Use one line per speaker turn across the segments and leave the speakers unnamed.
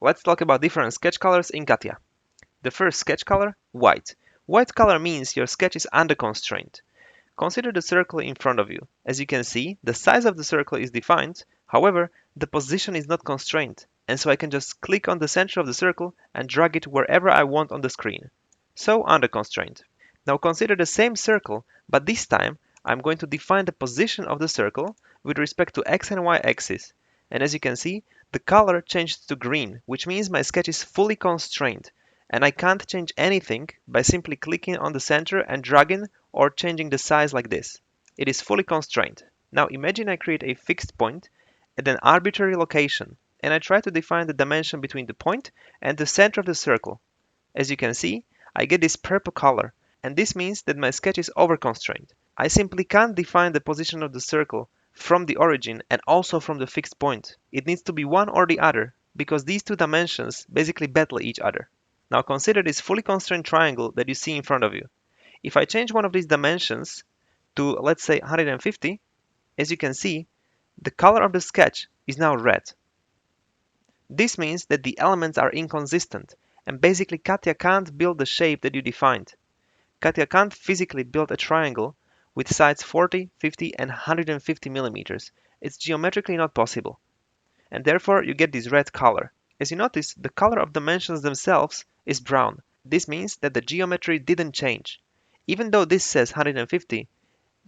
Let's talk about different sketch colors in CATIA. The first sketch color, white. White color means your sketch is underconstrained. Consider the circle in front of you. As you can see, the size of the circle is defined, however, the position is not constrained, and so I can just click on the center of the circle and drag it wherever I want on the screen. So underconstrained. Now consider the same circle, but this time I'm going to define the position of the circle with respect to x and y axis. And as you can see, the color changed to green, which means my sketch is fully constrained, and I can't change anything by simply clicking on the center and dragging or changing the size like this. It is fully constrained. Now imagine I create a fixed point at an arbitrary location, and I try to define the dimension between the point and the center of the circle. As you can see, I get this purple color, and this means that my sketch is overconstrained. I simply can't define the position of the circle from the origin and also from the fixed point. It needs to be one or the other, because these two dimensions basically battle each other. Now consider this fully constrained triangle that you see in front of you. If I change one of these dimensions to, let's say, 150, as you can see, the color of the sketch is now red. This means that the elements are inconsistent, and basically CATIA can't build the shape that you defined. CATIA can't physically build a triangle with sides 40, 50, and 150 millimeters. It's geometrically not possible. And therefore you get this red color. As you notice, the color of dimensions themselves is brown. This means that the geometry didn't change. Even though this says 150,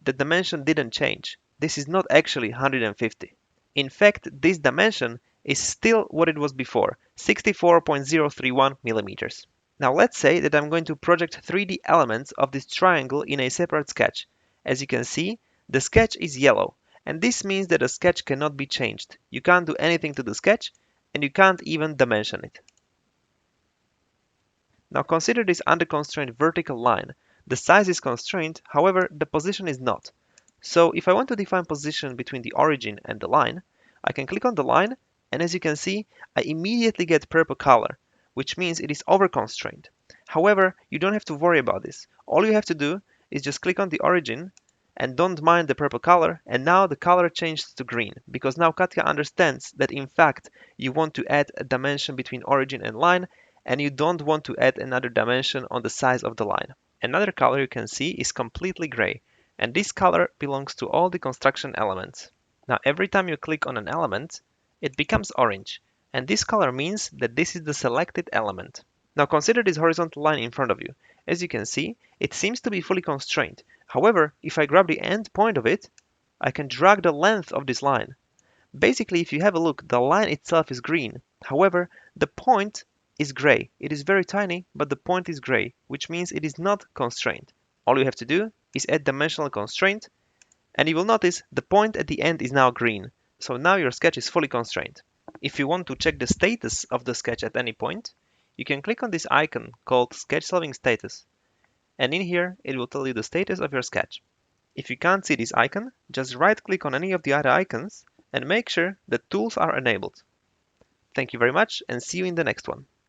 the dimension didn't change. This is not actually 150. In fact, this dimension is still what it was before, 64.031 millimeters. Now let's say that I'm going to project 3D elements of this triangle in a separate sketch. As you can see, the sketch is yellow, and this means that the sketch cannot be changed. You can't do anything to the sketch, and you can't even dimension it. Now consider this underconstrained vertical line. The size is constrained, however, the position is not. So if I want to define position between the origin and the line, I can click on the line, and as you can see, I immediately get purple color, which means it is overconstrained. However, you don't have to worry about this. All you have to do is just click on the origin and don't mind the purple color, and now the color changed to green, because now CATIA understands that in fact you want to add a dimension between origin and line, and you don't want to add another dimension on the size of the line. Another color you can see is completely gray, and this color belongs to all the construction elements. Now every time you click on an element, it becomes orange, and this color means that this is the selected element. Now consider this horizontal line in front of you. As you can see, it seems to be fully constrained. However, if I grab the end point of it, I can drag the length of this line. Basically, if you have a look, the line itself is green. However, the point is gray. It is very tiny, but the point is gray, which means it is not constrained. All you have to do is add dimensional constraint, and you will notice the point at the end is now green. So now your sketch is fully constrained. If you want to check the status of the sketch at any point, you can click on this icon called Sketch Solving Status. And in here, it will tell you the status of your sketch. If you can't see this icon, just right-click on any of the other icons and make sure that tools are enabled. Thank you very much, and see you in the next one.